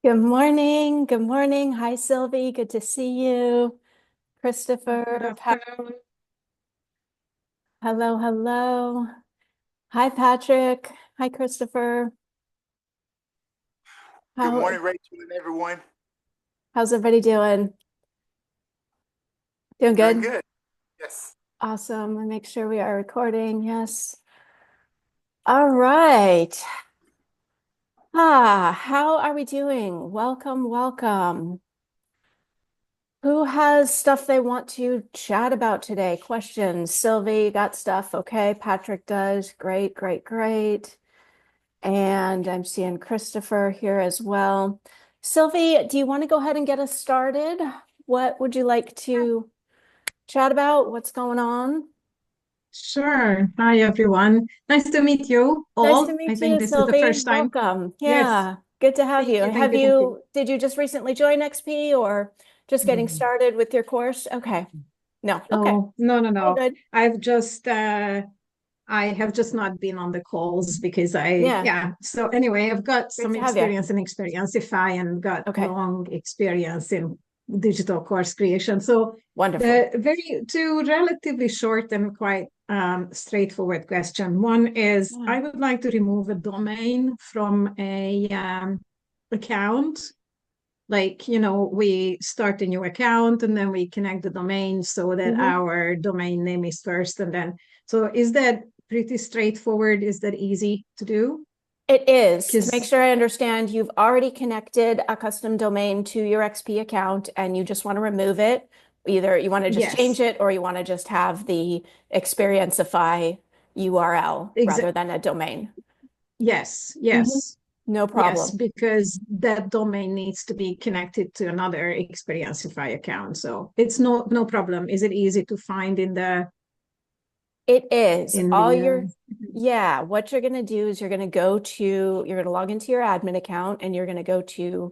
Good morning. Good morning. Hi, Sylvie. Good to see you. Good Christopher. afternoon. Hello, hello. Hi, Patrick. Hi, Christopher. Good How morning, Rachel and everyone. how's everybody doing? Doing Doing good? good. Yes. Awesome. Let me make sure we are recording. Yes. All right. How are we doing? Welcome, welcome. Who has stuff they want to chat about today? Questions? Sylvie, you got stuff? Okay. Patrick does. Great, great, great. And I'm seeing Christopher here as well. Sylvie, do you want to go ahead and get us started? What would you like to chat about? What's going on? Sure. Hi, everyone. Nice to meet you Nice to all. I meet think you, this is the Sylvie. first time. Welcome. Yes. Yeah, good to have you. Thank you. Thank you. Thank you. Did you just recently join XP or just getting Mm. started with your course? Okay. No. Okay. Oh, no, no, All no. good. I've just, I have just not been on the calls because Yeah. yeah. So anyway, I've got Great some to have you. experience in Xperiencify and got Okay. long experience in digital course creation. So Wonderful. the two relatively short and quite straightforward question. One is Yeah. I would like to remove a domain from a account. Like, we start a new account and then we connect the domain so that Mhm. our domain name is first. And then, so is that pretty straightforward? Is that easy to do? It is. To make Because, sure I understand, you've already connected a custom domain to your XP account and you just want to remove it. Either you want to just change yes, it or you want to just have the Xperiencify URL rather exa- than a domain. yes, Mhm. yes, No yes, problem. because that domain needs to be connected to another Xperiencify account. So it's no problem. Is it easy to find in It is. All the, your, yeah, what you're going to do is you're going to log into your admin account and you're going to go to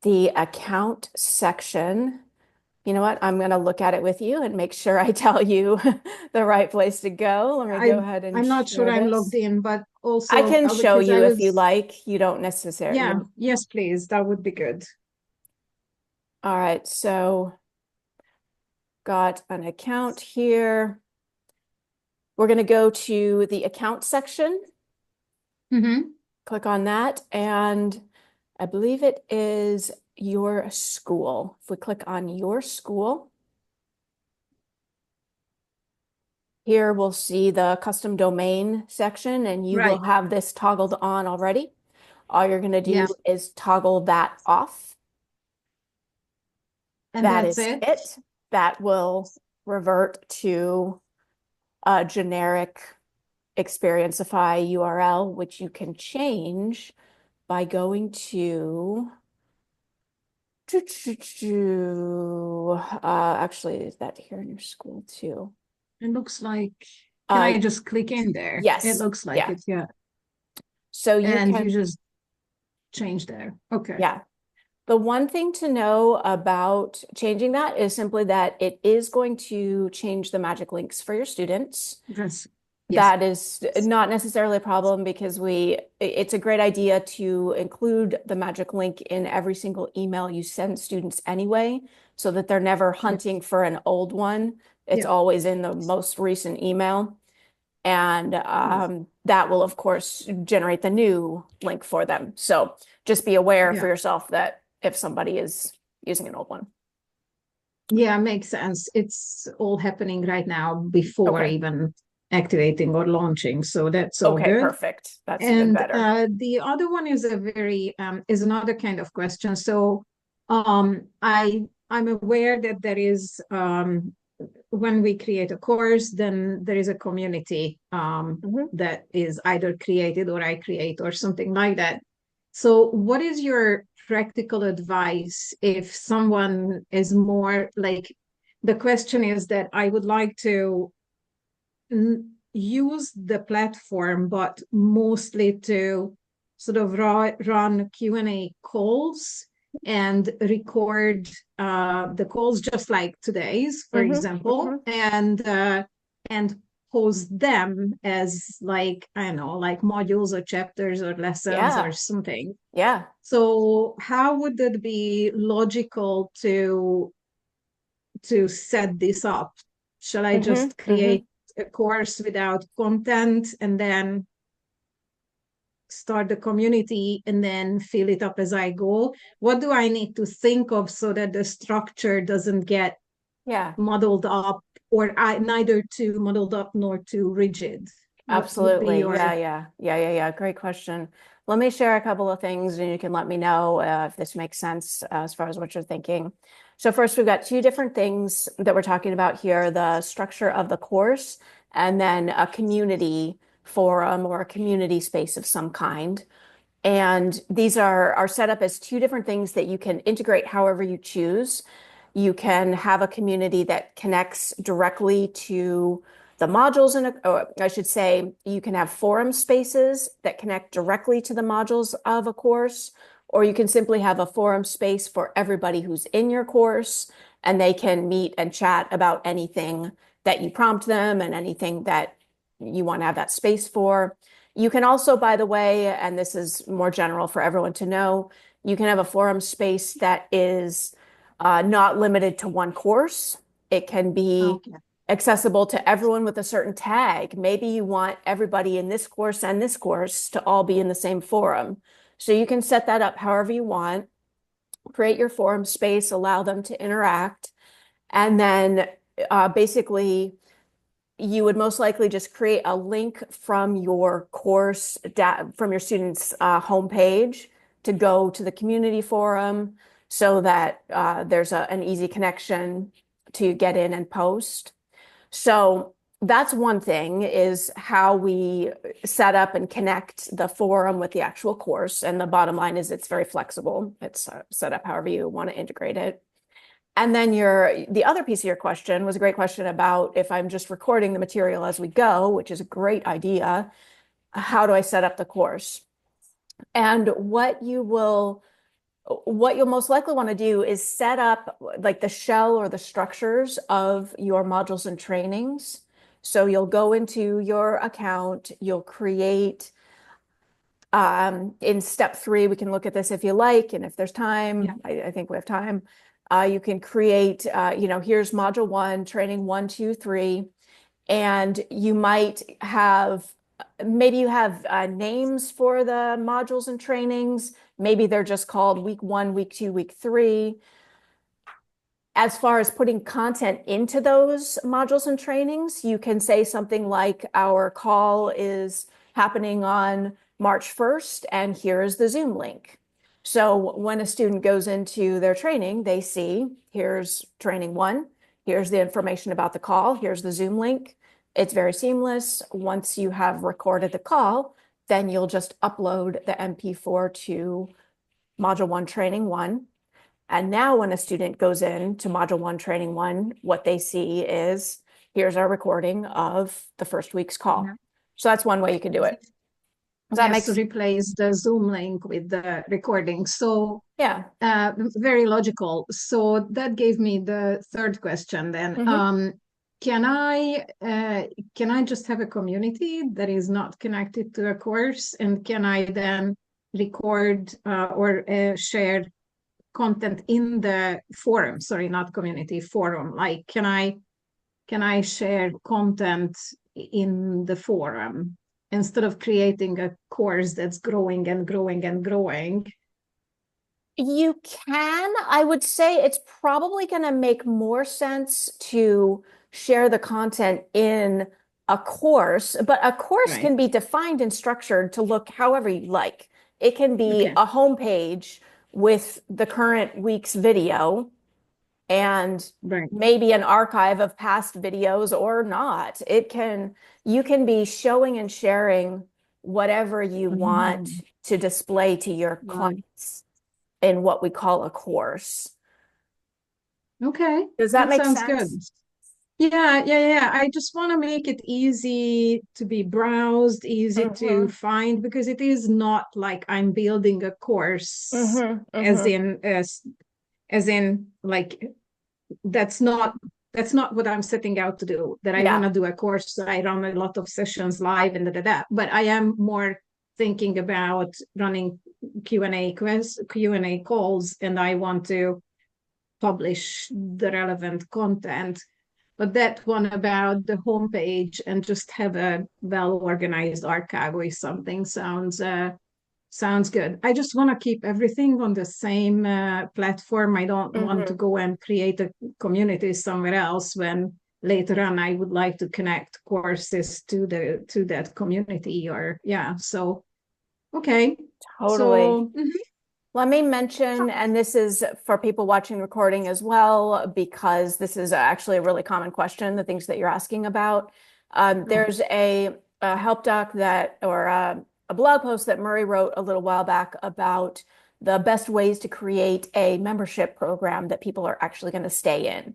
the account section. You know what? I'm going to look at it with you and make sure I tell you the right place to go. Let me go I, ahead and I'm not sure share I'm logged this. in, but I also can show because I you if you was, like. You don't necessarily, yeah, you yes, please. That would be good. all right. So got an account here. We're going to go to the account section, Mm-hmm. click on that, and I believe it is your school. If we click on your school, here we'll see the custom domain section, and you will Right. have this toggled on already. All you're going to Yeah. do is toggle that off. And That that's is it. it. That will revert to a generic Xperiencify URL, which you can change by going to actually, is that here in your school too? It looks like, can Uh, I just click in there? It yes, looks like yeah. it, yeah. So you And you can, just change there. Okay. yeah. The one thing to know about changing that is simply that it is going to change the magic links for your students. That's, yes. That is not necessarily a problem because it's a great idea to include the magic link in every single email you send students anyway, so that they're never Yeah. hunting for an old one. It's Yeah. always in the most recent email. And Yes. that will, of course, generate the new link for them. So just be aware for Yeah. yourself that if somebody is using an old one. Yeah, makes sense. It's all happening right now before Okay. even activating or launching. So that's all Okay, good. perfect. That's even And better. the other one is is another kind of question. So I'm aware that there is when we create a course, then there is a community Mhm. that is either created or I create or something like that. So what is your practical advice if someone is more like the question is that I would like to use the platform, but mostly to sort of run Q&A calls and record the calls just like today's, for Mhm. example, Mhm. and post them as like, I don't know, like modules or chapters or lessons or Yeah. something. Yeah. So how would it be logical to set this up? Shall I Mm-hmm. just Mm-hmm. create a course without content and then start the community and then fill it up as I go? What do I need to think of so that the structure doesn't get Yeah. muddled up, or neither too muddled up nor too rigid? What would be Absolutely. your... Yeah. Great question. Let me share a couple of things and you can let me know if this makes sense as far as what you're thinking. So first, we've got two different things that we're talking about here, the structure of the course and then a community forum or a community space of some kind. And these are set up as two different things that you can integrate however you choose. You can have a community that connects directly to the modules or I should say, you can have forum spaces that connect directly to the modules of a course, or you can simply have a forum space for everybody who's in your course, and they can meet and chat about anything that you prompt them and anything that you want to have that space for. You can also, by the way, and this is more general for everyone to know, you can have a forum space that is not limited to one course. It can be Okay. accessible to everyone with a certain tag. Maybe you want everybody in this course and this course to all be in the same forum. So you can set that up however you want, create your forum space, allow them to interact, and then basically you would most likely just create a link from your course, from your students' homepage to go to the community forum so that there's an easy connection to get in and post. So that's one thing, is how we set up and connect the forum with the actual course. And the bottom line is it's very flexible. It's set up however you want to integrate it. And then the other piece of your question was a great question about if I'm just recording the material as we go, which is a great idea. How do I set up the course? And what you'll most likely want to do is set up like the shell or the structures of your modules and trainings. So you'll go into your account, you'll create in step 3, we can look at this if you like, and if there's time, Yeah. I think we have time. You can create, here's module 1, training 1, 2, 3, and you might have, maybe you have names for the modules and trainings. Maybe they're just called week 1, week 2, week 3. As far as putting content into those modules and trainings, you can say something like, our call is happening on March 1st, and here is the Zoom link. So when a student goes into their training, they see, here's training 1, here's the information about the call, here's the Zoom link. It's very seamless. Once you have recorded the call, then you'll just upload the MP4 to Module 1 Training 1. And now when a student goes in to Module 1 Training 1, what they see is, here's our recording of the first week's call. Yeah. So that's one way you can do it. Does that make Yes, to sense? replace the Zoom link with the recording. So Yeah. very logical. So that gave me the third question then. Mm-hmm. Can I just have a community that is not connected to a course, and can I then record or share content in the forum? Sorry, not community, forum. Like, can I share content in the forum instead of creating a course that's growing and growing and growing? You can. I would say it's probably going to make more sense to share the content in a course, but a course Right. can be defined and structured to look however you like. It can be Okay. a homepage with the current week's video and Right. maybe an archive of past videos or not. You can be showing and sharing whatever you want Mhm. to display to your Wow. clients in what we call a course. Okay, Does that that make sounds good. sense? Yeah. I just want to make it easy to be browsed, easy to Mm-hmm. find, because it is not like I'm building a course Mm-hmm. as Mm-hmm. in like that's not That's not what I'm setting out to do, that I want Yeah. to do a course. I run a lot of sessions live and da. But I am more thinking about running Q&A calls, and I want to publish the relevant content. But that one about the homepage and just have a well-organized archive or something sounds good. I just want to keep everything on the same platform. I don't want to Hmm. go and create a community somewhere else when later on I would like to connect courses to that community. Or yeah, so okay. Totally. So mhm. Let me mention, and this is for people watching the recording as well, because this is actually a really common question, the things that you're asking about. There's a help doc that, or a blog post that Murray wrote a little while back about the best ways to create a membership program that people are actually going to stay in.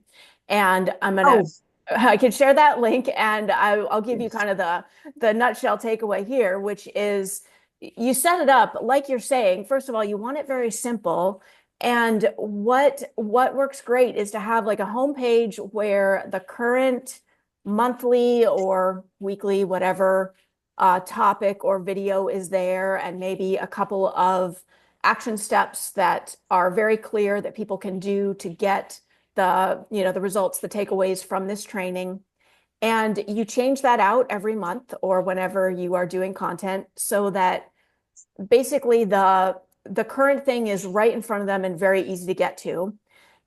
And Oh, I can share that link, and I'll give you yes. kind of the nutshell takeaway here, which is you set it up like you're saying. First of all, you want it very simple. And what works great is to have like a homepage where the current monthly or weekly, whatever topic or video is there, and maybe a couple of action steps that are very clear that people can do to get the results, the takeaways from this training. And you change that out every month or whenever you are doing content so that basically the current thing is right in front of them and very easy to get to.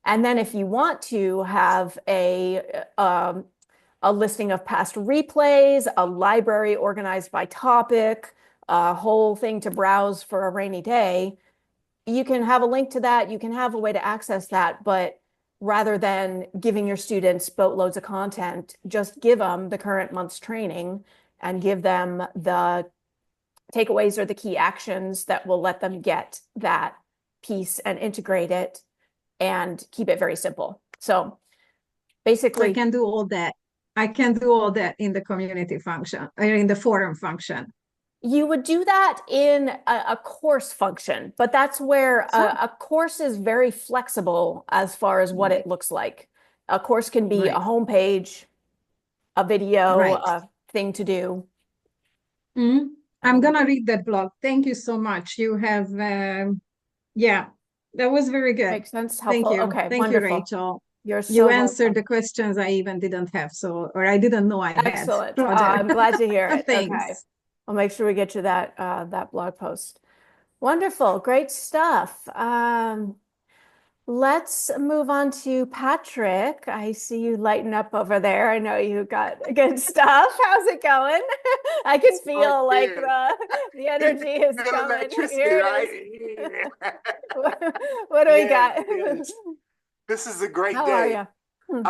And then if you want to have a listing of past replays, a library organized by topic, a whole thing to browse for a rainy day, you can have a link to that. You can have a way to access that, but rather than giving your students boatloads of content, just give them the current month's training and give them the takeaways or the key actions that will let them get that piece and integrate it and keep it very simple. So I basically, can do all that. I can do all that in the community function or in the forum function. you would do that in a course function, but that's where So, a course is very flexible as far as what right, it looks like. A course can be a right, homepage, a video, right. a thing to do. Mhm. I'm Um, gonna read that blog. Thank you so much. You have, yeah, that was very good. Makes sense, Thank helpful. you. Okay, Thank you, wonderful. Rachel. You're You so answered welcome. the questions I even didn't have, so, or I didn't know I had. Excellent. Roger. I'm glad to hear it. Okay. Thanks. I'll make sure we get you that blog post. Wonderful. Great stuff. Let's move on to Patrick. I see you lighting up over there. I know you got good stuff. How's it going? I can It's going feel like good. the You energy is feel coming. electricity, Here it is. right? Yeah. What do we Yes, got? yes. This is a great How are day. you? Hmm.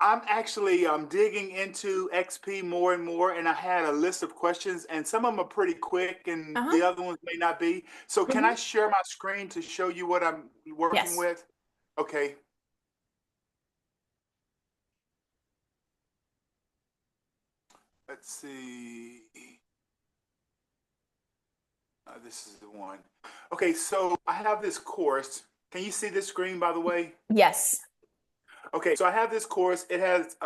I'm actually digging into XP more and more, and I had a list of questions, and some of them are pretty quick, and Uh-huh. the other ones may not be. So, can I Hmm. share my screen to show you what I'm working Yes. with? Okay, let's see. This is the one. Okay, so I have this course. Can you see this screen, by the way? Yes. Okay, so I have this course. It has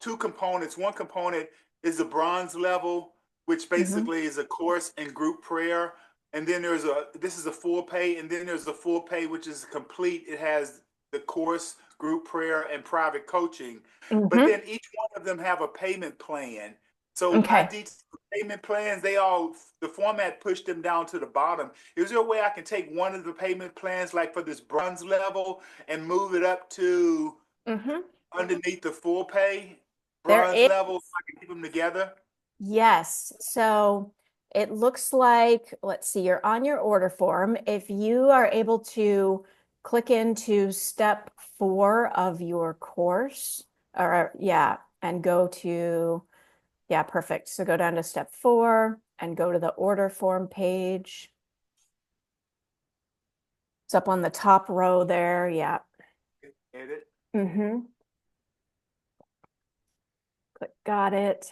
two components. One component is the bronze level, which Hmm. basically is a course and group prayer. And then this is a full pay, and then there's a full pay, which is complete. It has the course, group prayer, and private coaching. But Hmm. then each one of them have a payment plan. So I Okay. detail payment plans. The format pushed them down to the bottom. Is there a way I can take one of the payment plans, like for this bronze level, and move it up to Hmm. underneath the full pay There bronze is. level so I can keep them together? Yes. So it looks like, let's see, you're on your order form. If you are able to click into step 4 of your course, or yeah, and go to, yeah, perfect. So go down to step 4 and go to the order form page. It's up on the top row there. Yeah. Edit. Mm-hmm. Click, got it.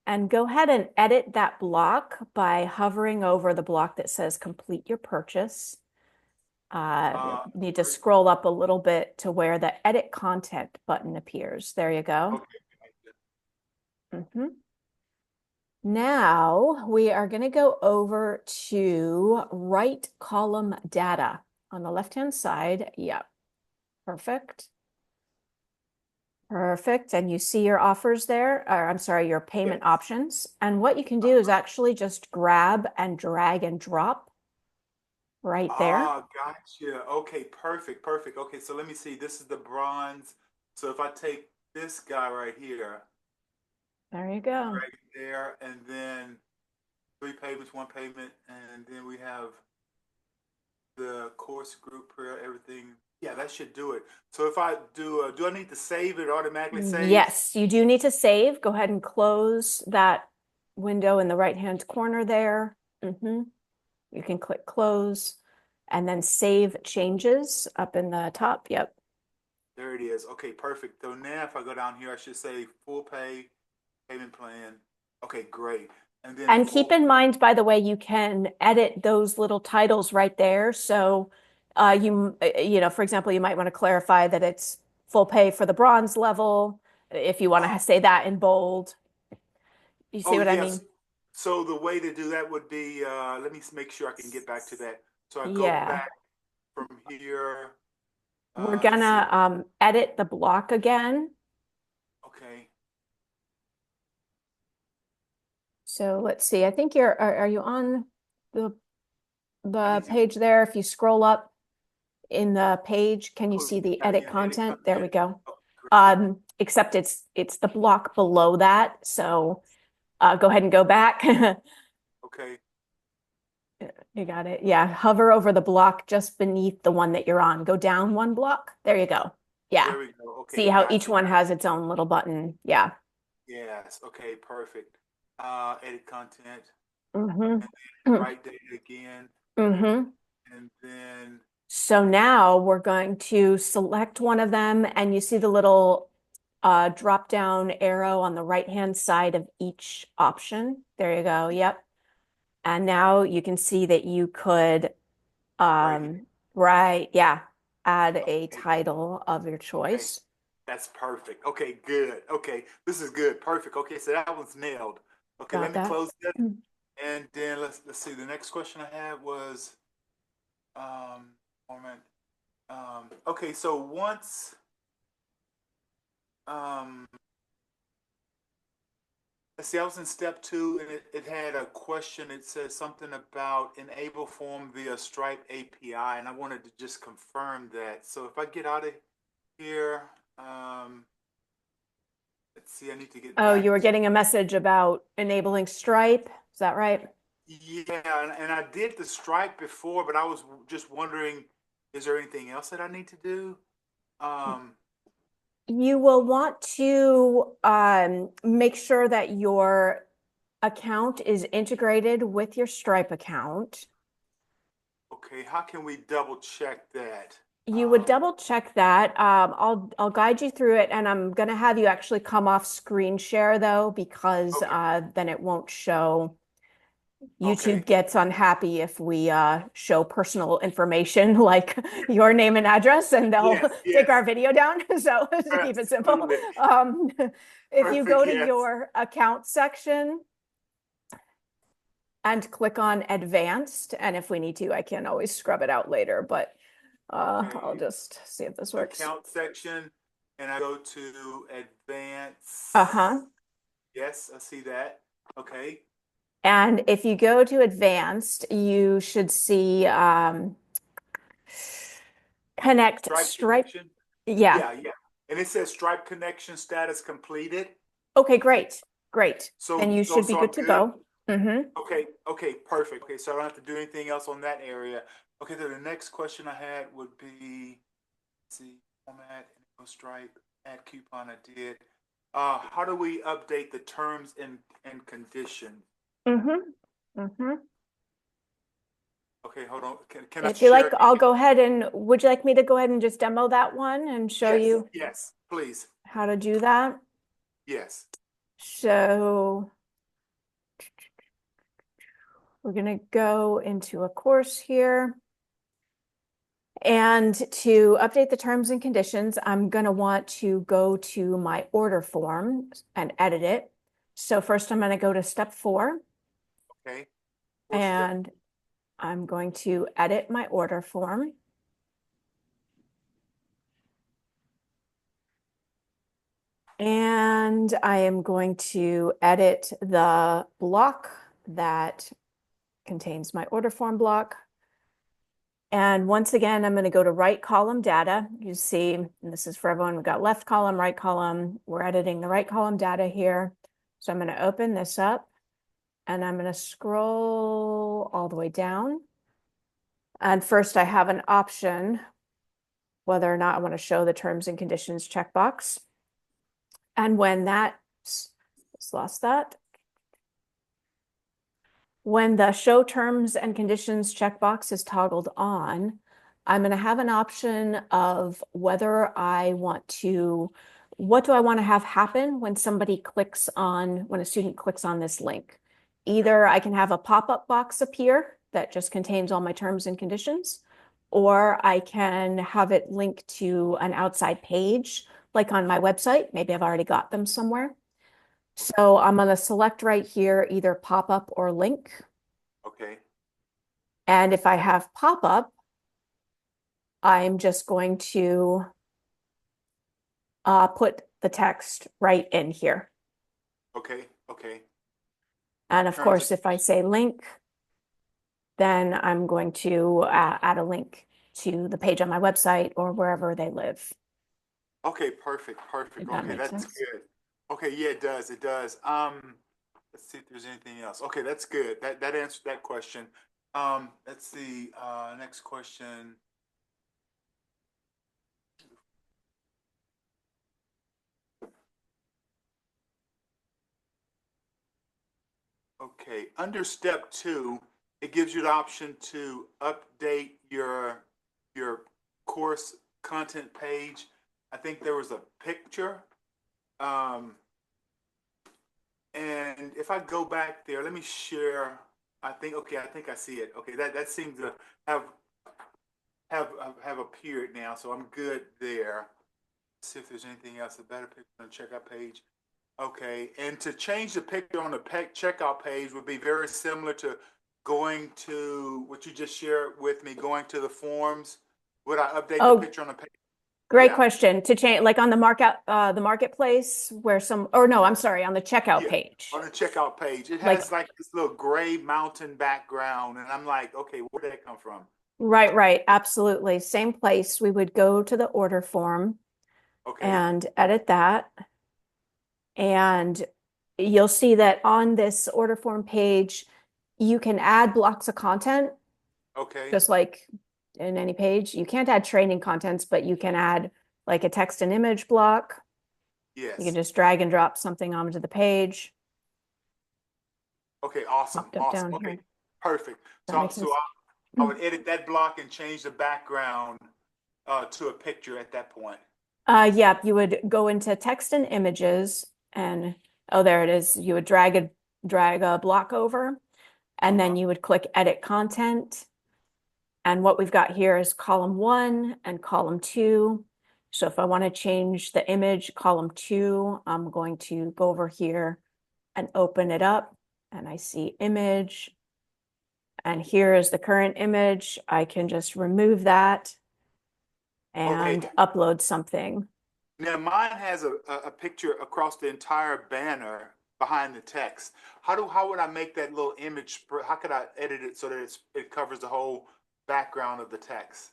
And go ahead and edit that block by hovering over the block that says complete your purchase. Need to scroll up a little bit to where the edit content button appears. There you go. Okay. Now we are going to go over to right column data on the left-hand side. Yep. Perfect. Perfect. And you see your offers there, or I'm sorry, your payment options. And what you can do is actually just grab and drag and drop right there. Ah, gotcha. Okay, perfect, perfect. Okay, so let me see. This is the bronze. So if I take this guy right here, There you go. right there, and then 3 payments, 1 payment, and then we have the course group prayer, everything. Yeah, that should do it. So if I do I need to save it? Automatically saves? Yes, you do need to save. Go ahead and close that window in the right-hand corner there. You can click close and then save changes up in the top. Yep. There it is. Okay, perfect. So now if I go down here, I should say full pay, payment plan. Okay, great. And then And keep in mind, by the way, you can edit those little titles right there. So you know, for example, you might want to clarify that it's full pay for the bronze level. If you want to say that in bold. You see what I yes. mean? So the way to do that would be, let me make sure I can get back to that. So I go Yeah. back from here. We're Let's see. gonna edit the block again. Okay. So let's see. I think are you on the need to- page there? If you scroll up in the page, can you Oh, see the yeah, edit yeah, content? There we go. Oh, great. Except it's the block below that. So go ahead and go back. Okay. You got it. Yeah, hover over the block just beneath the one that you're on. Go down one block. There you go. Yeah. There we go. Okay, See how each gotcha. one has its own little button. Yeah. Yes. Okay, perfect. Edit content. Mm-hmm. Write data again. Mm-hmm. And then So now we're going to select one of them, and you see the little drop down arrow on the right-hand side of each option. There you go. Yep. And now you can see that you could, yeah, add a title of your choice. that's perfect. Okay, good. Okay, this is good. Perfect. Okay, so that one's nailed. Okay, Got let me that? close that. And then let's see. The next question I had was format. Okay, so once let's see, I was in step 2 and it had a question. It says something about enable form via Stripe API, and I wanted to just confirm that. So if I get out of here, let's see, I need to get Oh, back. you were getting a message about enabling Stripe. Is that right? Yeah, and I did the Stripe before, but I was just wondering, is there anything else that I need to do? You will want to make sure that your account is integrated with your Stripe account. Okay, how can we double check that? You would double check that. I'll guide you through it, and I'm gonna have you actually come off screen share though, because then it won't show. YouTube gets unhappy if we show personal information like your name and address, and they'll take our video down. So to keep it simple, if you go to your account section and click on advanced, and if we need to, I can always scrub it out later, but I'll just see if this works. Account section, and I go to advanced. Yes, I see that. Okay. And if you go to advanced, you should see connect Stripe. Yeah. And it says Stripe connection status completed. Okay, great. So then you should be good to go. Okay, perfect. Okay, so I don't have to do anything else on that area. Okay, then the next question I had would be, let's see, format, Stripe, add coupon. I did. How do we update the terms and conditions? Okay, hold on. Can I If you share like, I'll go ahead and, would you like me to go ahead and just demo that one and show you? Yes, please. How to do that? Yes. So we're going to go into a course here. And to update the terms and conditions, I'm going to want to go to my order form and edit it. So first I'm going to go to step 4. Okay. And I'm going to edit my order form. And I am going to edit the block that contains my order form block. And once again, I'm going to go to right column data. You see, and this is for everyone, we've got left column, right column. We're editing the right column data here. So I'm going to open this up and I'm going to scroll all the way down. And first I have an option whether or not I want to show the terms and conditions checkbox. And when that, just lost that. When the show terms and conditions checkbox is toggled on, I'm going to have an option of whether I want to, what do I want to have happen when somebody clicks on, when a student clicks on this link. Either I can have a pop-up box appear that just contains all my terms and conditions, or I can have it linked to an outside page, like on my website. Maybe I've already got them somewhere. So I'm going to select right here, either pop-up or link. Okay. And if I have pop-up, I'm just going to put the text right in here. Okay. Okay. And of course, if I say link, then I'm going to add a link to the page on my website or wherever they live. Okay, perfect, perfect. If that Okay, makes that's sense. good. Okay, yeah, it does. It does. Let's see if there's anything else. Okay, that's good. That answered that question. Let's see. Next question. Okay, under step 2, it gives you the option to update your course content page. I think there was a picture. And if I go back there, let me share. I think okay, I think I see it. Okay, that seems to have have appeared now, so I'm good there. Let's see if there's anything else. A better picture on the checkout page. Okay, and to change the picture on the checkout page would be very similar to going to what you just shared with me, going to the forms. Would I update the picture on the page? Great Yeah. question. To change, like on the the marketplace where some, or no, I'm sorry, on the checkout Yeah, page. on the checkout page. It Like, has like this little gray mountain background, and I'm like, okay, where did that come from? right, absolutely. Same place. We would go to the order form Okay, and edit that. And you'll see that on this order form page, you can add blocks of content, okay, just like in any page. You can't add training contents, but you can add like a text and image block. You can yes. just drag and drop something onto the page. Okay, awesome, Popped up awesome. down Okay, here. perfect. That makes So sense. I would edit that block and change the background to a picture at that point. Yeah, you would go into text and images and oh, there it is. You would drag a block over and then you would click edit content. And what we've got here is column 1 and column 2. So if I want to change the image, column 2, I'm going to go over here and open it up and I see image. And here is the current image. I can just remove that and upload something. Now mine has a picture across the entire banner behind the text. How would I make that little image? How could I edit it so that it covers the whole background of the text?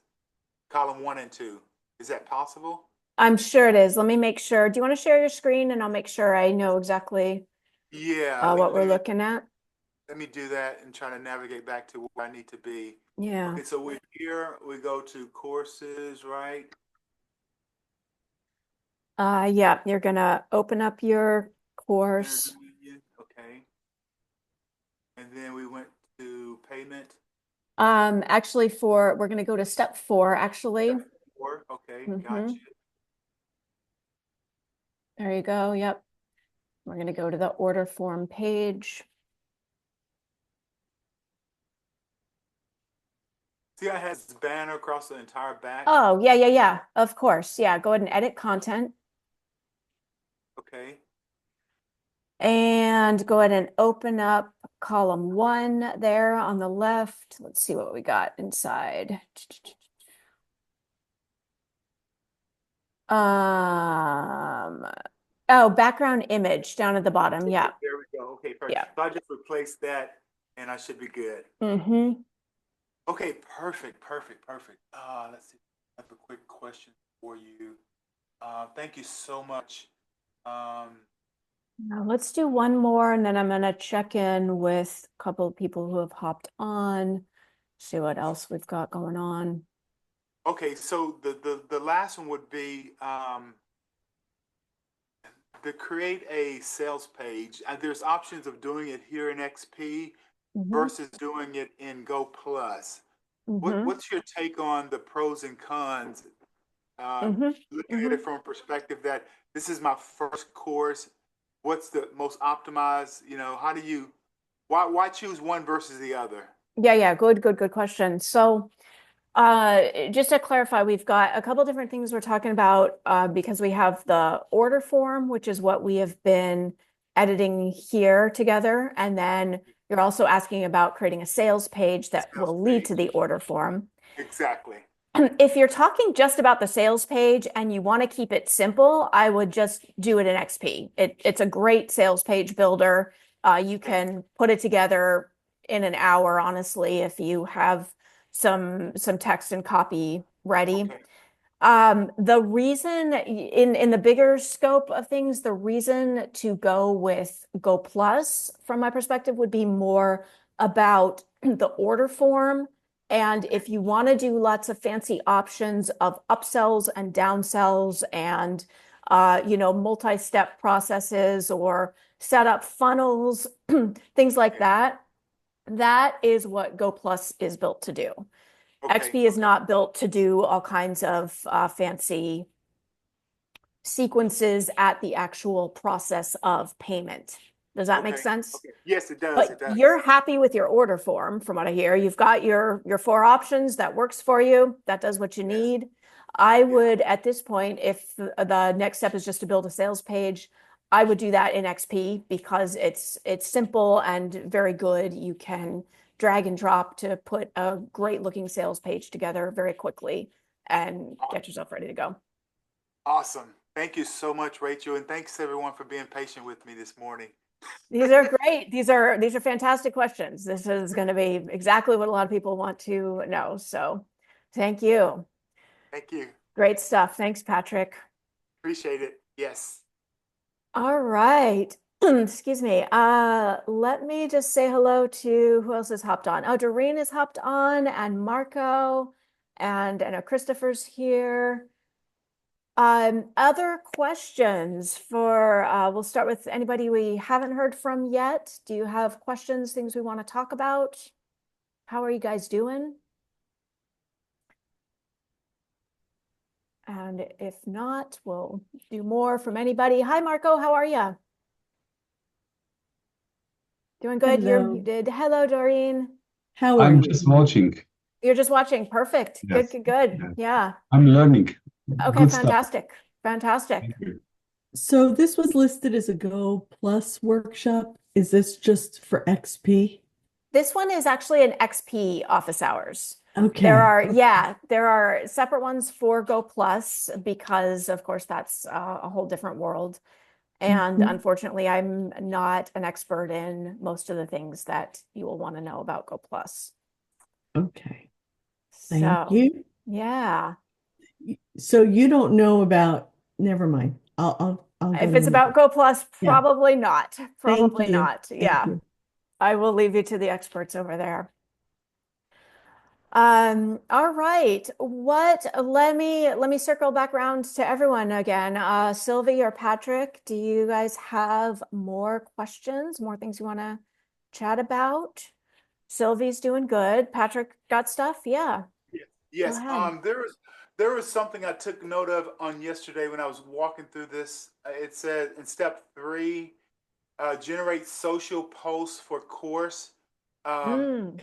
Column 1 and 2. Is that possible? I'm sure it is. Let me make sure. Do you want to share your screen and I'll make sure I know exactly Yeah. what we're looking at? Let me do that and try to navigate back to where I need to be. Yeah. Okay, so we're here. We go to courses, right? Yeah, you're gonna open up your course. Okay. And then we went to payment. Actually we're gonna go to step 4, actually. Step 4. Okay, gotcha. There you go. Yep. We're gonna go to the order form page. See, I had this banner across the entire back. Oh, yeah, yeah, yeah. Of course. Yeah, go ahead and edit content Okay. and go ahead and open up column 1 there on the left. Let's see what we got inside. Um, oh, background image down at the bottom. Okay, Yeah. there we go. Okay, perfect. Yeah. So I just replaced that and I should be good. Mm-hmm. Okay, perfect, perfect, perfect. Let's see. I have a quick question for you. Thank you so much. Um, Now let's do one more, and then I'm gonna check in with a couple of people who have hopped on, see what else we've got going on. okay, so the last one would be to create a sales page. There's options of doing it here in XP Mm-hmm. versus doing it in Go Plus. Mm-hmm. What's your take on the pros and cons? Mm-hmm. Looking at Mm-hmm. it from a perspective that this is my first course. What's the most optimized? How do you why choose one versus the other? Yeah, yeah, good question. So just to clarify, we've got a couple different things we're talking about because we have the order form, which is what we have been editing here together. And then you're also asking about creating a sales page that Sales will lead to page. the order form. Exactly. If you're talking just about the sales page and you want to keep it simple, I would just do it in XP. It's a great sales page builder. You Okay. can put it together in an hour, honestly, if you have some text and copy ready. Okay. The reason in the bigger scope of things, the reason to go with Go Plus, from my perspective, would be more about the order form. And if you want to do lots of fancy options of upsells and downsells and multi-step processes or set up funnels, things like that, that is what Go Plus is built to do. Okay. XP is not built to do all kinds of fancy sequences at the actual process of payment. Does that make Okay. sense? Okay. Yes, it does. It But does. you're happy with your order form, from what I hear. You've got your 4 options that works for you. That does what you Yes. need. I Yeah. would, at this point, if the next step is just to build a sales page, I would do that in XP because it's simple and very good. You can drag and drop to put a great looking sales page together very quickly and get yourself ready to go. Awesome. Thank you so much, Rachel, and thanks everyone for being patient with me this morning. These are great. These are fantastic questions. This is going to be exactly what a lot of people want to know. So thank you. Thank you. Great stuff. Thanks, Patrick. Appreciate it. Yes. All right. Excuse me. Let me just say hello to who else has hopped on. Oh, Doreen has hopped on and Marco, and I know Christopher's here. Other questions for, we'll start with anybody we haven't heard from yet. Do you have questions, things we want to talk about? How are you guys doing? And if not, we'll do more from anybody. Hi, Marco, how are you? Doing good? Hello. You did. Hello, Doreen. How are I'm you? just watching. You're just watching. Perfect. Good, Yes. good, good. Yes. Yeah. I'm learning. Okay, Good stuff. fantastic. Fantastic. Thank you. So this was listed as a Go Plus workshop. Is this just for XP? This one is actually an XP office hours. Okay. There are separate ones for Go Plus because, of course, that's a whole different world. And Mhm. unfortunately, I'm not an expert in most of the things that you will want to know about Go Plus. Okay. So, Thank you. yeah. So you don't know about, never mind. I'll go If to it's my, about Go Plus, yeah. probably not. Thank Probably you. not. Thank Yeah. you. I will leave you to the experts over there. All right. Let me circle back around to everyone again. Sylvie or Patrick, do you guys have more questions, more things you want to chat about? Sylvie's doing good. Patrick got stuff? Yeah. Go Yes. ahead. There was something I took note of on yesterday when I was walking through this. It said in step 3, generate social posts for course. Mm. And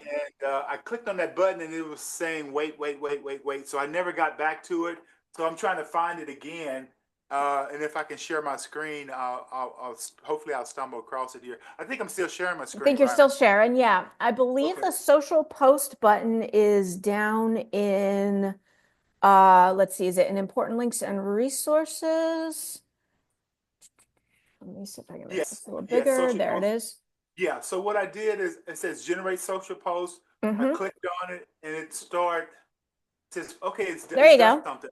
I clicked on that button and it was saying, wait, wait, wait, wait, wait. So I never got back to it. So I'm trying to find it again. And if I can share my screen, hopefully I'll stumble across it here. I think I'm still sharing my I think screen, you're right? still sharing. Yeah. I believe Okay. the social post button is down in, let's see, is it in important links and resources? Let me see if I can make Yes. this a little Yes. bigger. Social There it post. is. Yeah. So what I did is it says generate social post. I Mm-hmm. clicked on it and it says, okay, There it's you done go. something.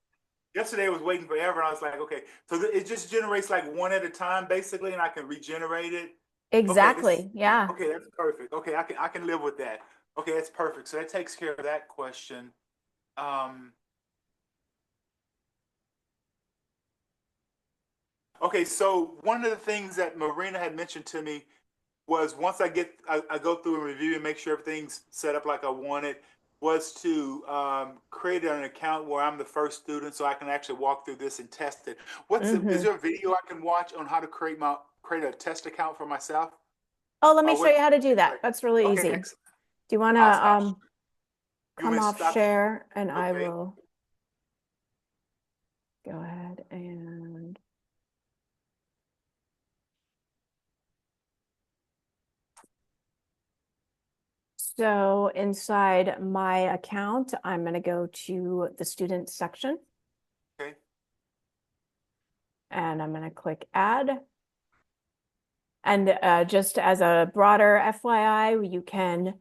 Yesterday I was waiting forever, and I was like, okay, so it just generates like one at a time, basically, and I can regenerate it. Okay, Exactly. Yeah. okay, that's perfect. Okay, I can live with that. Okay, that's perfect. So that takes care of that question. Um, okay, so one of the things that Marina had mentioned to me was once I go through and review and make sure everything's set up like I wanted, was to create an account where I'm the first student so I can actually walk through this and test it. Is Mm-hmm. there a video I can watch on how to create a test account for myself? Oh, let me Or show what? you how to do that. That's really Okay, easy. excellent. Do you want to You want come me to off stop? share and I Okay. will go ahead and so inside my account, I'm going to go to the student section Okay. and I'm going to click add. And just as a broader FYI, you can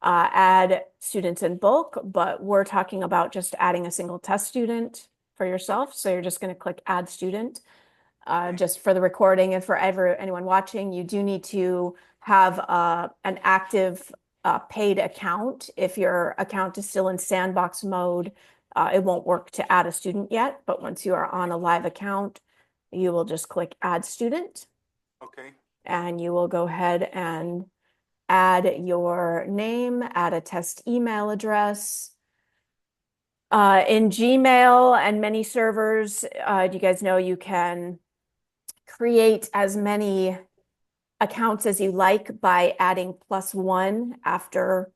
add students in bulk, but we're talking about just adding a single test student for yourself. So you're just going to click add student. Okay. Just for the recording and for anyone watching, you do need to have an active paid account. If your account is still in sandbox mode, it won't work to add a student yet. But once you are on a live account, you will just click add student Okay. and you will go ahead and add your name, add a test email address. In Gmail and many servers, you guys know you can create as many accounts as you like by adding +1 after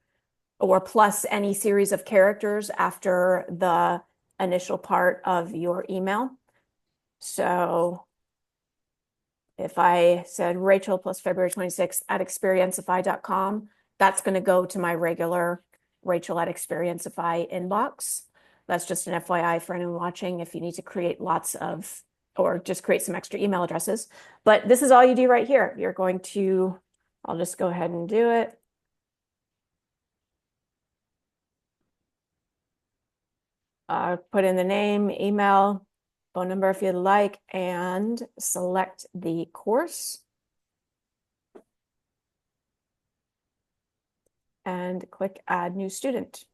or plus any series of characters after the initial part of your email. So if I said Rachel plus February 26th at Xperiencify.com, that's going to go to my regular Rachel at Xperiencify inbox. That's just an FYI for anyone watching if you need to create lots of, or just create some extra email addresses. But this is all you do right here. You're going to, I'll just go ahead and do it. Put in the name, email, phone number if you'd like, and select the course. And click add new student.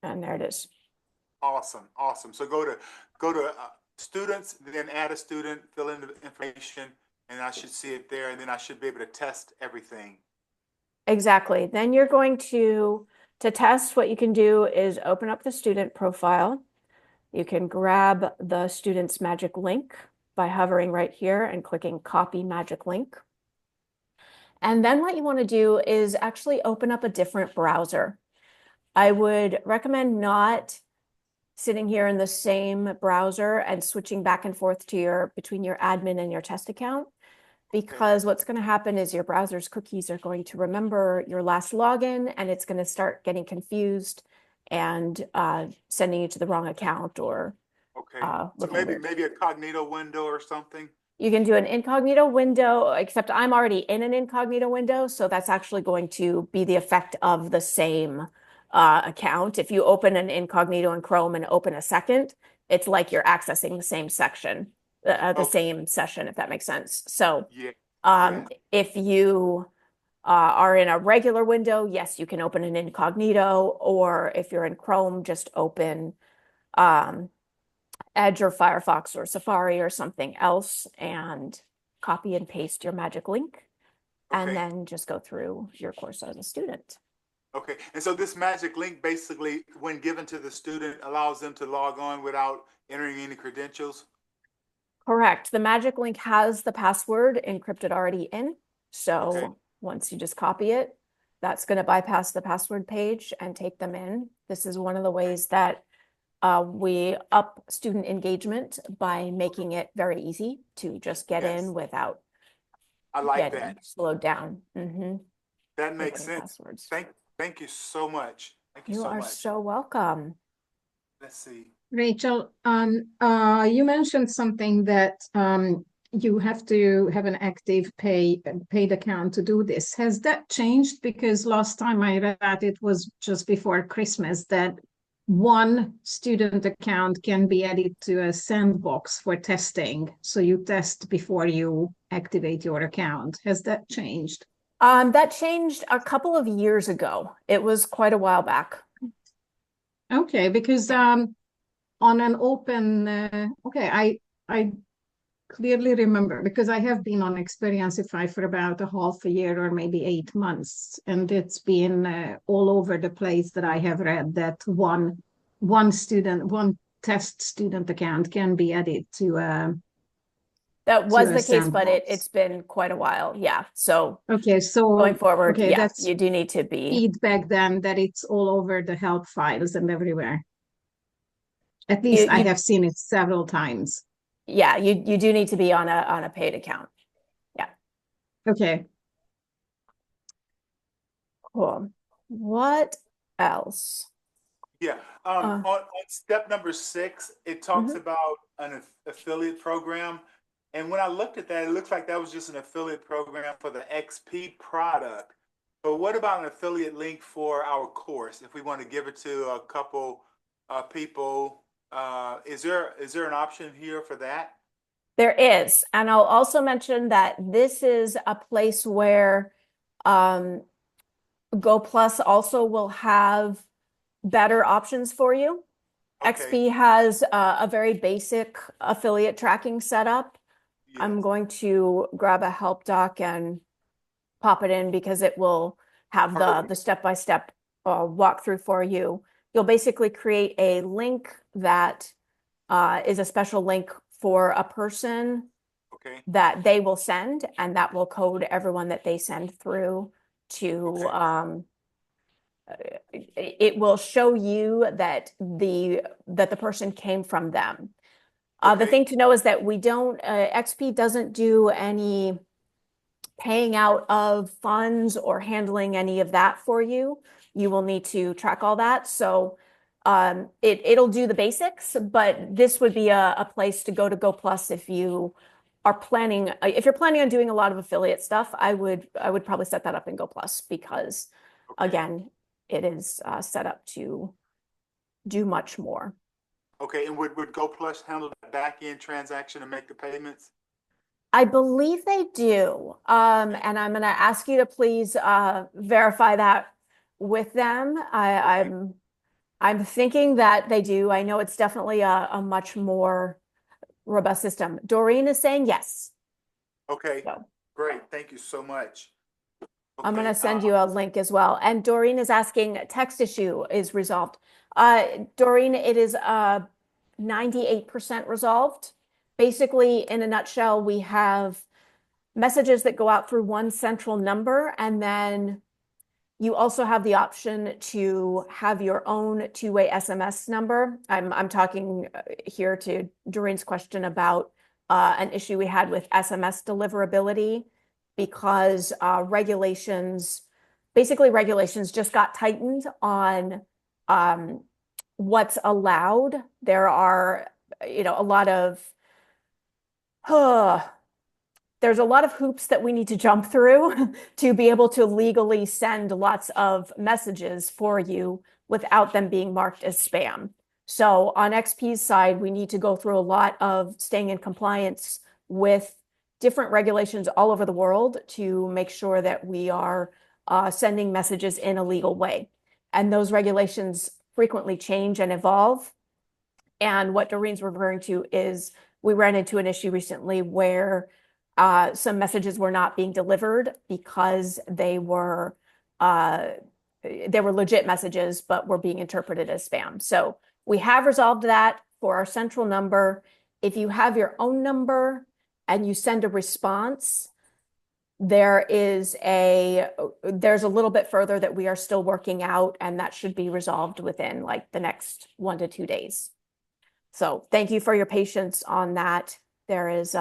And there it is. Awesome. Awesome. So go to students, then add a student, fill in the information, and I should see it there, and then I should be able to test everything. Exactly. Then you're going to test, what you can do is open up the student profile. You can grab the student's magic link by hovering right here and clicking copy magic link. And then what you want to do is actually open up a different browser. I would recommend not sitting here in the same browser and switching back and forth to between your admin and your test account, because what's going to happen is your browser's cookies are going to remember your last login and it's going to start getting confused and sending you to the wrong account or Okay. So looking weird. maybe a cognito window or something. You can do an incognito window, except I'm already in an incognito window, so that's actually going to be the effect of the same account. If you open an incognito in Chrome and open a second, it's like you're accessing the same section, the Okay. same session, if that makes sense. So Yeah. Yeah. if you are in a regular window, yes, you can open an incognito, or if you're in Chrome, just open Edge or Firefox or Safari or something else and copy and paste your magic link and Okay. then just go through your course as a student. Okay. And so this magic link basically, when given to the student, allows them to log on without entering any credentials. Correct. The magic link has the password encrypted already in. Okay. So once you just copy it, that's going to bypass the password page and take them in. This is one of the ways that we up student engagement by making it very easy to just get Yes. in without I like getting that. slowed down. That makes Forgetting sense. passwords. Thank you so much. Thank you You so are much. so welcome. Let's see. Rachel, you mentioned something that you have to have an active paid account to do this. Has that changed? Because last time I read that it was just before Christmas that one student account can be added to a sandbox for testing. So you test before you activate your account. Has that changed? That changed a couple of years ago. It was quite a while back. Okay, because on an open, I clearly remember because I have been on Xperiencify for about a half a year or maybe 8 months, and it's been all over the place that I have read that one test student account can be added That to was a the case, but sandbox. it's been quite a while. Yeah. So Okay, so going forward, okay, yeah, that's you do need to be. feedback then that it's all over the help files and everywhere. At You, least I you have seen it several times. yeah, you do need to be on a paid account. Yeah. Okay. Cool. What else? Yeah. Uh, On step number 6, it talks mhm. about an affiliate program. And when I looked at that, it looks like that was just an affiliate program for the XP product. But what about an affiliate link for our course? If we want to give it to a couple people, is there an option here for that? There is. And I'll also mention that this is a place where um, Go Plus also will have better options for you. Okay. XP has a very basic affiliate tracking setup. I'm Yes. going to grab a help doc and pop it in because it will have the step-by-step walkthrough for you. You'll basically create a link that is a special link for a person Okay. that they will send, and that will code everyone that they send through to Okay. It will show you that the person came from them. The Okay. thing to know is that we don't XP doesn't do any paying out of funds or handling any of that for you. You will need to track all that. So it'll do the basics, but this would be a place to Go Plus if you are planning, if you're planning on doing a lot of affiliate stuff, I would probably set that up in Go Plus because Okay. again, it is set up to do much more. Okay. And would Go Plus handle the back end transaction and make the payments? I believe they do. And I'm going to ask you to please verify that with them. I'm thinking that they do. I know it's definitely a much more robust system. Doreen is saying yes. Okay. So Great. Thank you so much. I'm going Okay. to send you a link as well. And Doreen is asking, text issue is resolved. Doreen, it is 98% resolved. Basically, in a nutshell, we have messages that go out through one central number, and then you also have the option to have your own two-way SMS number. I'm talking here to Doreen's question about an issue we had with SMS deliverability because regulations just got tightened on what's allowed. There are, a lot of there's a lot of hoops that we need to jump through to be able to legally send lots of messages for you without them being marked as spam. So on XP's side, we need to go through a lot of staying in compliance with different regulations all over the world to make sure that we are sending messages in a legal way. And those regulations frequently change and evolve. And what Doreen's referring to is we ran into an issue recently where some messages were not being delivered because they were legit messages, but were being interpreted as spam. So we have resolved that for our central number. If you have your own number and you send a response, there's a little bit further that we are still working out, and that should be resolved within like the next 1 to 2 days. So thank you for your patience on that. There is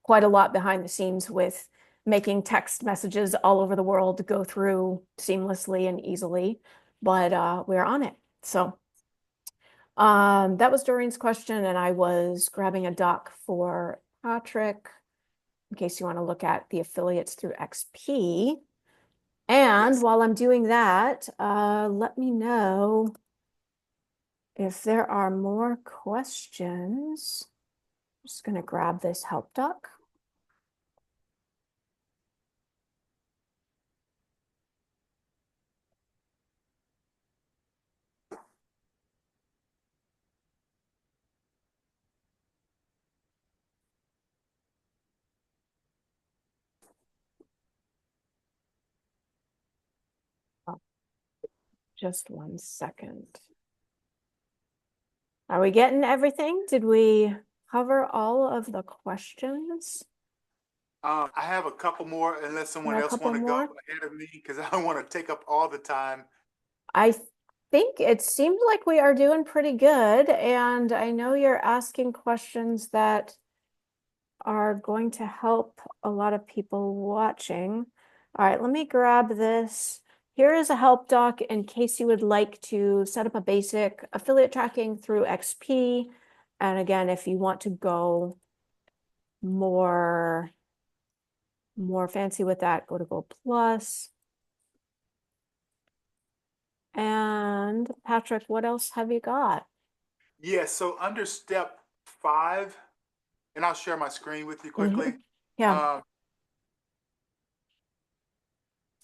quite a lot behind the scenes with making text messages all over the world go through seamlessly and easily, but we're on it. So that was Doreen's question, and I was grabbing a doc for Patrick in case you want to look at the affiliates through XP. And Yes. while I'm doing that, let me know if there are more questions. I'm just going to grab this help doc. Oh, just 1 second. Are we getting everything? Did we cover all of the questions? I have a couple more, unless someone else want to go ahead of me, because I don't want to take up all the time. I think it seems like we are doing pretty good, and I know you're asking questions that are going to help a lot of people watching. All right, let me grab this. Here is a help doc in case you would like to set up a basic affiliate tracking through XP. And again, if you want to go more fancy with that, go to Go Plus. And Patrick, what else have you got? Yes, so under step 5, and I'll share my screen with you quickly. Yeah.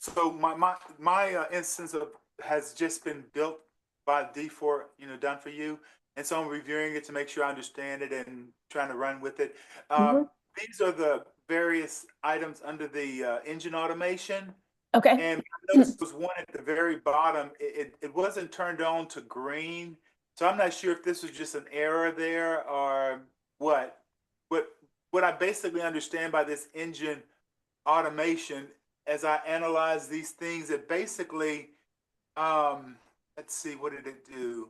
So my instance of has just been built by default, done for you, and so I'm reviewing it to make sure I understand it and trying to run with it. These are the various items under the engine automation. Okay. And I noticed there was one at the very bottom. It wasn't turned on to green, so I'm not sure if this was just an error there or what. But what I basically understand by this engine automation, as I analyze these things, it basically, let's see, what did it do?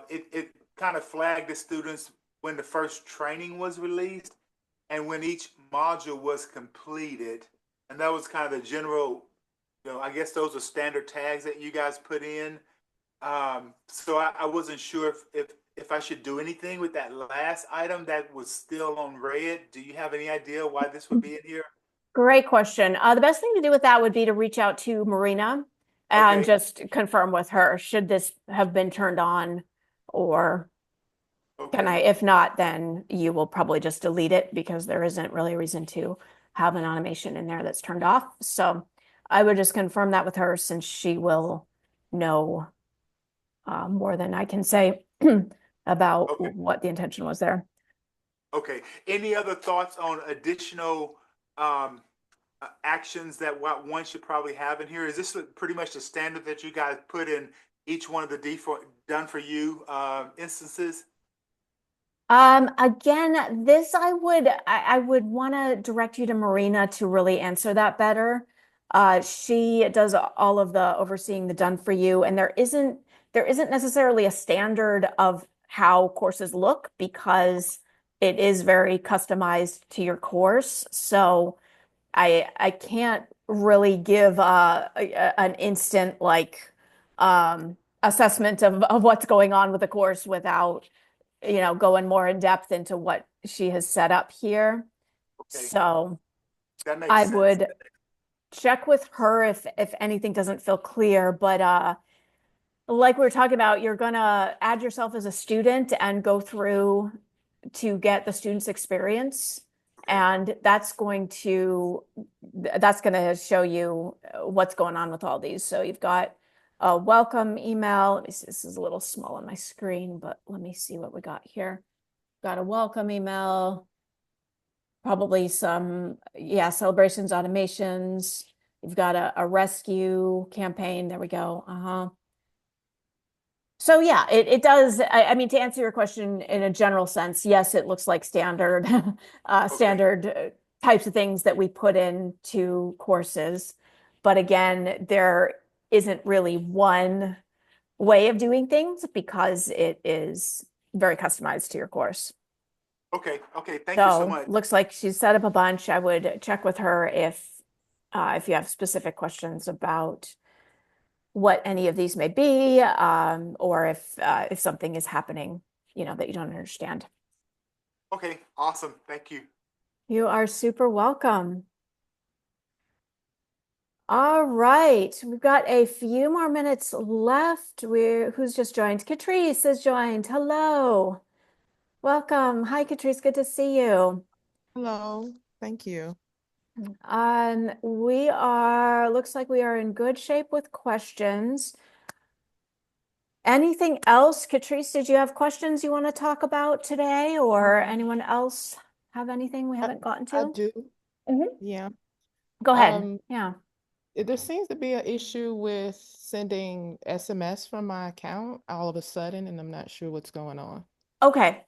It kind of flagged the students when the first training was released and when each module was completed. And that was kind of the general, I guess those are standard tags that you guys put in. So I wasn't sure if I should do anything with that last item that was still on red. Do you have any idea why this would be in here? Great question. The best thing to do with that would be to reach out to Marina and just confirm with her, should this have been turned on, or can I, if not, then you will probably just delete it because there isn't really a reason to have an automation in there that's turned off. So I would just confirm that with her, since she will know more than I can say about what the intention was there. Okay. Any other thoughts on additional actions that one should probably have in here? Is this pretty much the standard that you guys put in each one of the default done for you instances? Again, this I would want to direct you to Marina to really answer that better. She does all of the overseeing the done for you, and there isn't necessarily a standard of how courses look because it is very customized to your course. So I can't really give an instant like assessment of what's going on with the course without going more in depth into what she has set up here. So that makes I sense. would check with her if anything doesn't feel clear, but like we were talking about, you're gonna add yourself as a student and go through to get the student's experience. And that's going to show you what's going on with all these. So you've got a welcome email. Let me see, this is a little small on my screen, but let me see what we got here. Got a welcome email, probably some, celebrations, automations. You've got a rescue campaign. There we go. So yeah, it does. I mean, to answer your question in a general sense, yes, it looks like standard types of things that we put into courses. But again, there isn't really one way of doing things because it is very customized to your course. Okay. Okay. Thank you so So much. looks like she's set up a bunch. I would check with her if you have specific questions about what any of these may be, or if something is happening, that you don't understand. Okay. Awesome. Thank you. You are super welcome. All right, we've got a few more minutes left. Who's just joined? Catrice has joined. Hello. Welcome. Hi, Catrice. Good to see you. Hello, thank you. Looks like we are in good shape with questions. Anything else? Catrice, did you have questions you want to talk about today, or anyone else have anything we I, haven't gotten I to? do, Mhm. yeah. Go ahead. Um, Yeah. there seems to be an issue with sending SMS from my account all of a sudden, and I'm not sure what's going on. Okay.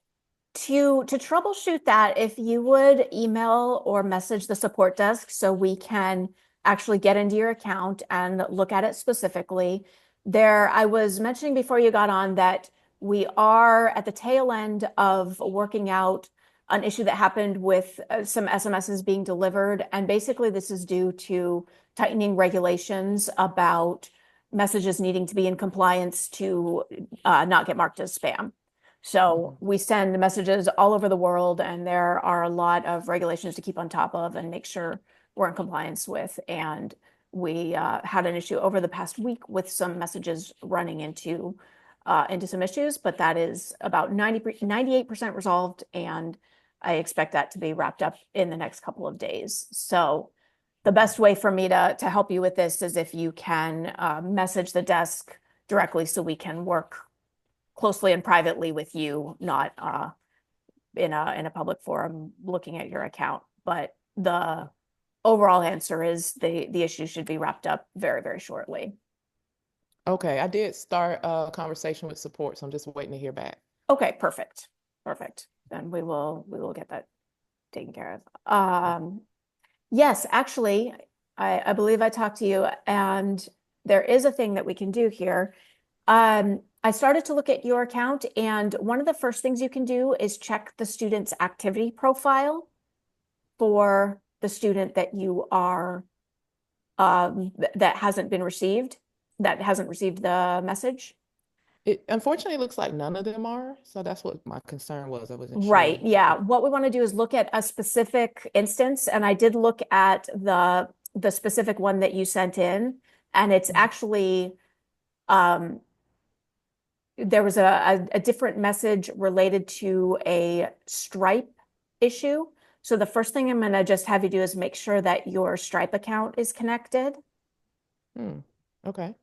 To troubleshoot that, if you would email or message the support desk so we can actually get into your account and look at it specifically. I was mentioning before you got on that we are at the tail end of working out an issue that happened with some SMSs being delivered. And basically, this is due to tightening regulations about messages needing to be in compliance to not get marked as spam. So we send messages all over the world, and there are a lot of regulations to keep on top of and make sure we're in compliance with. And we had an issue over the past week with some messages running into some issues, but that is about 98% resolved, and I expect that to be wrapped up in the next couple of days. So the best way for me to help you with this is if you can message the desk directly so we can work closely and privately with you, not in a public forum looking at your account. But the overall answer is the issue should be wrapped up very, very shortly. Okay, I did start a conversation with support, so I'm just waiting to hear back. Okay, perfect. Perfect. Then we will get that taken care of. Yes, actually, I believe I talked to you, and there is a thing that we can do here. I started to look at your account, and one of the first things you can do is check the student's activity profile for the student that you are that hasn't received the message. It unfortunately looks like none of them are, so that's what my concern was. I wasn't Right. sure. Yeah. What we want to do is look at a specific instance, and I did look at the specific one that you sent in, and it's actually there was a different message related to a Stripe issue. So the first thing I'm going to just have you do is make sure that your Stripe account is connected. Okay.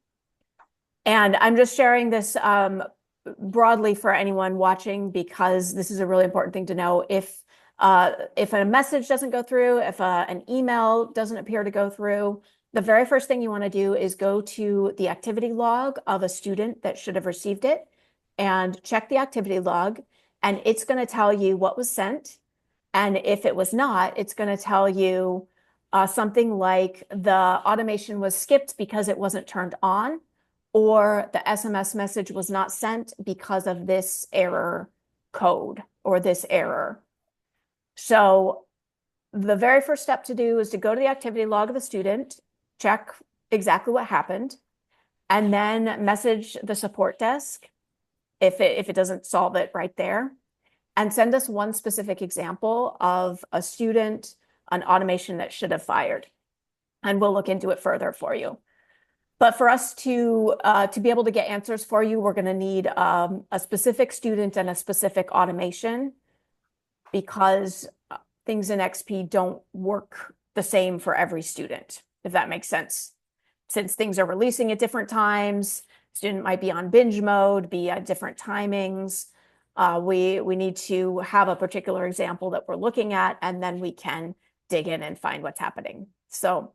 And I'm just sharing this broadly for anyone watching because this is a really important thing to know. If a message doesn't go through, if an email doesn't appear to go through, the very first thing you want to do is go to the activity log of a student that should have received it and check the activity log, and it's going to tell you what was sent. And if it was not, it's going to tell you something like the automation was skipped because it wasn't turned on, or the SMS message was not sent because of this error code or this error. So the very first step to do is to go to the activity log of the student, check exactly what happened, and then message the support desk if it doesn't solve it right there, and send us one specific example of a student, an automation that should have fired, and we'll look into it further for you. But for us to be able to get answers for you, we're going to need a specific student and a specific automation, because things in XP don't work the same for every student, if that makes sense. Since things are releasing at different times, student might be on binge mode, be at different timings. We need to have a particular example that we're looking at, and then we can dig in and find what's happening. So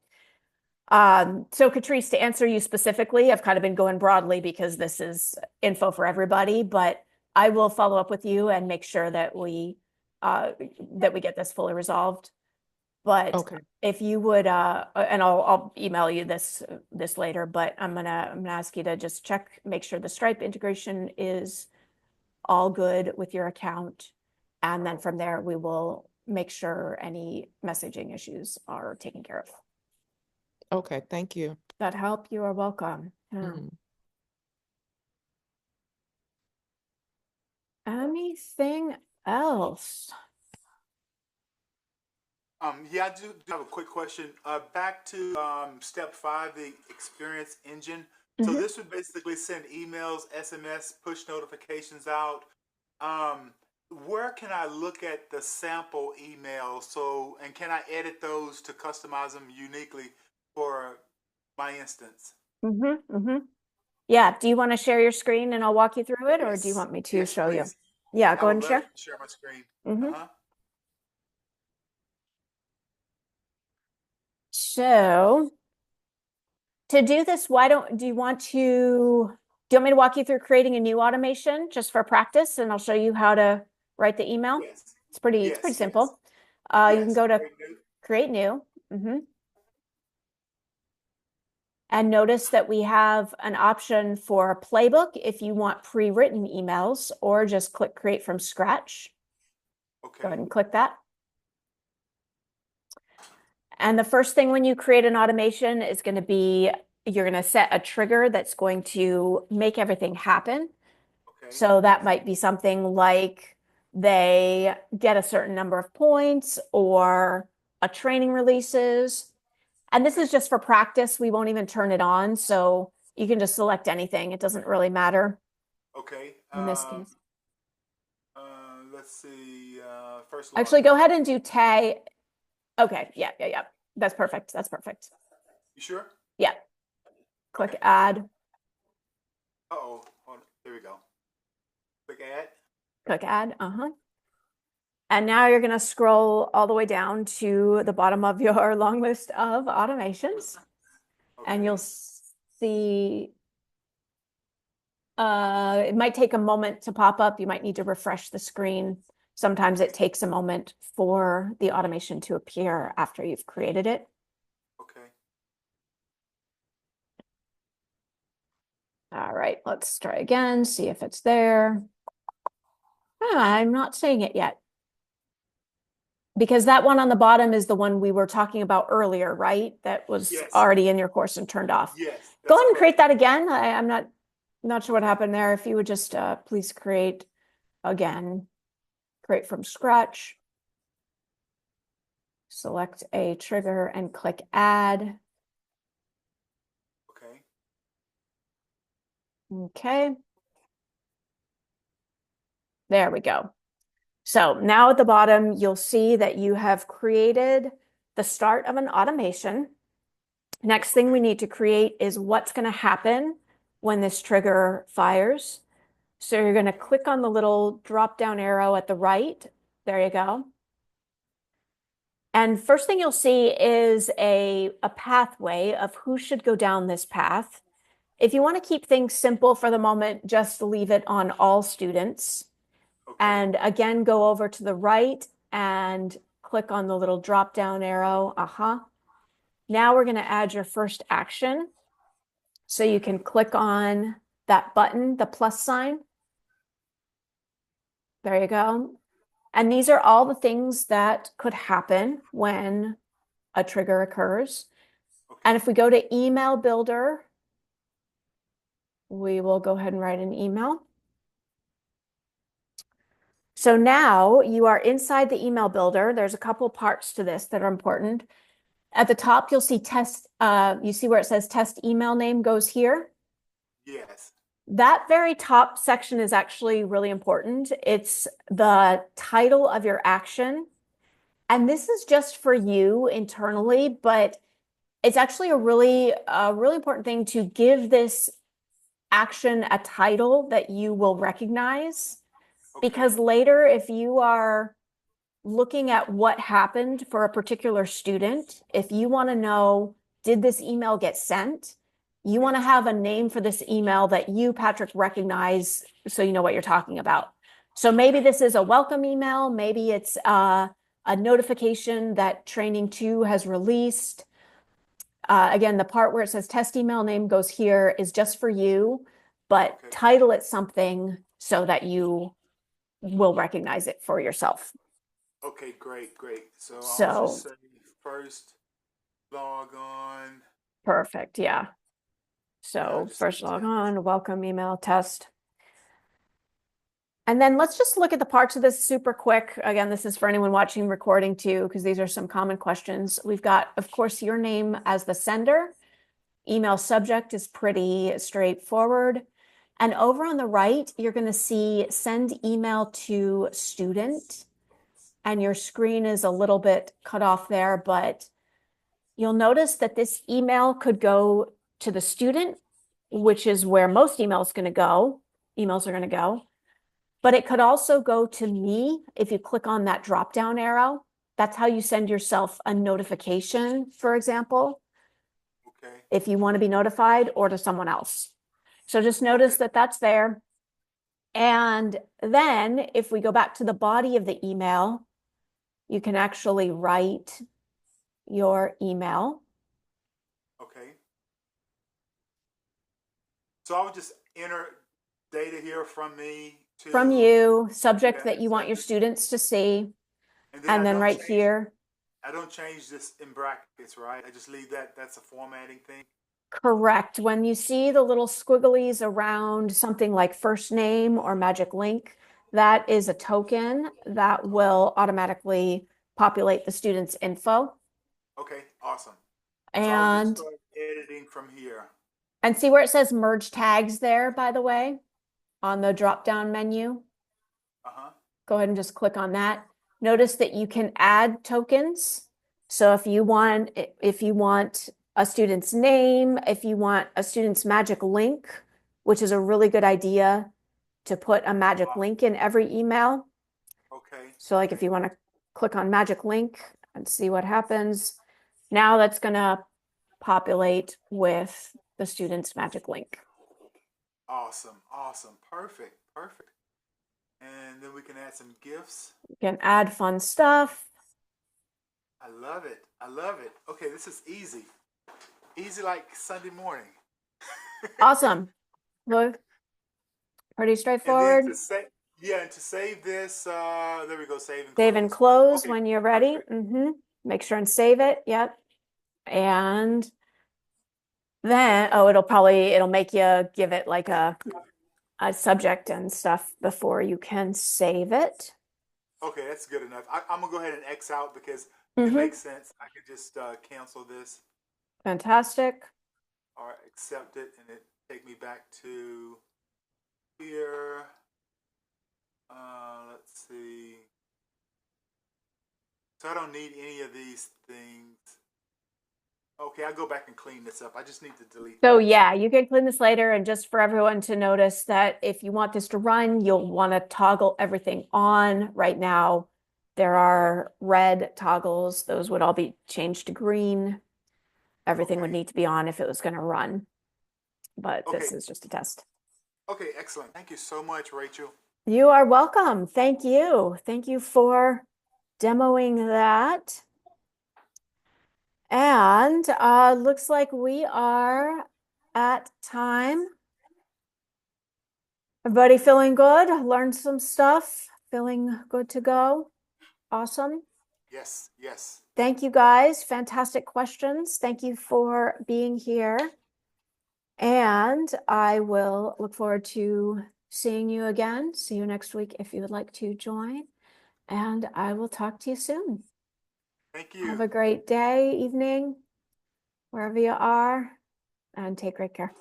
Catrice, to answer you specifically, I've kind of been going broadly because this is info for everybody, but I will follow up with you and make sure that we get this fully resolved. But Okay. if you would, and I'll email you this later, but I'm gonna ask you to just check, make sure the Stripe integration is all good with your account. And then from there, we will make sure any messaging issues are taken care of. Okay, thank you. That help? You are welcome. Yeah. Mm. Anything else? Yeah, I do have a quick question. Back to step 5, the experience engine. So Mhm. this would basically send emails, SMS, push notifications out. Um, where can I look at the sample emails? So, and can I edit those to customize them uniquely for my instance? Yeah. Do you want to share your screen and I'll walk you through it, or do you Yes. want me to Yes, show you? please. Yeah, I go ahead would and love share. to share my screen. Mhm. Uh-huh. So to do this, do you want me to walk you through creating a new automation just for practice, and I'll show you how to write the email? Yes. It's pretty Yes. simple. You can Yes. go to Great news. create new. And notice that we have an option for a playbook if you want pre-written emails, or just click create from scratch. Go Okay. ahead and click that. And the first thing when you create an automation is going to be, you're going to set a trigger that's going to make everything happen. Okay. So that might be something like they get a certain number of points, or a training releases. And this is just for practice. We won't even turn it on. So you can just select anything. It doesn't really matter Okay. in this case. Let's see. First Actually, login. go ahead and do tag. Okay. Yeah. That's perfect. That's perfect. You sure? Yeah. Click Okay. add. Uh-oh. Hold on. There we go. Click add. Click add. And now you're going to scroll all the way down to the bottom of your long list of automations. Okay. And you'll see it might take a moment to pop up. You might need to refresh the screen. Sometimes it takes a moment for the automation to appear after you've created it. Okay. All right, let's try again, see if it's there. I'm not seeing it yet. Because that one on the bottom is the one we were talking about earlier, right? That was Yes. already in your course and turned off. Yes. Go That's ahead and create correct. that again. I'm not sure what happened there. If you would just please create again, create from scratch. Select a trigger and click add. Okay. Okay. There we go. So now at the bottom, you'll see that you have created the start of an automation. Next thing we need to create is what's going to happen when this trigger fires. So you're going to click on the little drop down arrow at the right. There you go. And first thing you'll see is a pathway of who should go down this path. If you want to keep things simple for the moment, just leave it on all students. Okay. And again, go over to the right and click on the little drop down arrow. Now we're going to add your first action. So you can click on that button, the plus sign. There you go. And these are all the things that could happen when a trigger occurs. Okay. And if we go to email builder, we will go ahead and write an email. So now you are inside the email builder. There's a couple parts to this that are important. At the top, you'll see test, you see where it says test email name goes here. Yes. That very top section is actually really important. It's the title of your action. And this is just for you internally, but it's actually a really important thing to give this action a title that you will recognize. Okay. Because later, if you are looking at what happened for a particular student, if you want to know, did this email get sent? You want to have a name for this email that you, Patrick, recognize so you know what you're talking about. So maybe this is a welcome email. Maybe it's a notification that training 2 has released. Again, the part where it says test email name goes here is just for you, but Okay. title it something so that you will recognize it for yourself. Okay, great, great. So I'll So just say first log on. perfect, yeah. And So I'll just first say log test. on, welcome email test. And then let's just look at the parts of this super quick. Again, this is for anyone watching recording too, because these are some common questions. We've got, of course, your name as the sender. Email subject is pretty straightforward. And over on the right, you're going to see send email to student. And your screen is a little bit cut off there, but you'll notice that this email could go to the student, which is where most emails are going to go. But it could also go to me if you click on that drop-down arrow. That's how you send yourself a notification, for example, Okay. if you want to be notified, or to someone else. So just notice that that's there. And then if we go back to the body of the email, you can actually write your email. Okay. So I would just enter data here from me to From you, subject yeah, that you want your subject. students to see, And then and I then don't right change here, I don't change this in brackets, right? I just leave that. That's a formatting thing. correct. When you see the little squigglies around something like first name or magic link, that is a token that will automatically populate the student's info. Okay, awesome. So I'll just And start editing from here. see where it says merge tags there, by the way, on the drop-down menu. Uh-huh. Go ahead and just click on that. Notice that you can add tokens. So if you want a student's name, if you want a student's magic link, which is a really good idea to put a magic link in every email. Okay. So like if you want to click on magic link and see what happens, now that's going to populate with the student's magic link. Awesome. Awesome. Perfect. Perfect. And then we can add some gifts. You can add fun stuff. I love it. I love it. Okay, this is easy. Easy like Sunday morning. Awesome. Look, pretty And then straightforward. to save, yeah, and to save this, there we go, save and Save close. and close Okay, when you're ready. perfect. Make sure and save it. Yep. And then, oh, it'll make you give it like a subject and stuff before you can save it. Okay, that's good enough. I'm gonna go ahead and X out because it Mhm. makes sense. I could just cancel this Fantastic. or accept it, and it take me back to here. Let's see. So I don't need any of these things. Okay, I'll go back and clean this up. I just need to delete So this. yeah, you can clean this later. And just for everyone to notice that if you want this to run, you'll want to toggle everything on. Right now, there are red toggles. Those would all be changed to green. Everything would Okay. need to be on if it was going to run. But Okay. this is just a test. Okay, excellent. Thank you so much, Rachel. You are welcome. Thank you. Thank you for demoing that. And looks like we are at time. Everybody feeling good? Learned some stuff? Feeling good to go? Awesome. Yes, yes. Thank you guys. Fantastic questions. Thank you for being here. And I will look forward to seeing you again. See you next week if you would like to join. And I will talk to you soon. Thank you. Have a great day, evening, wherever you are, and take great care.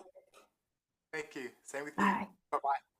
Thank you. Same with you. Bye. Bye-bye.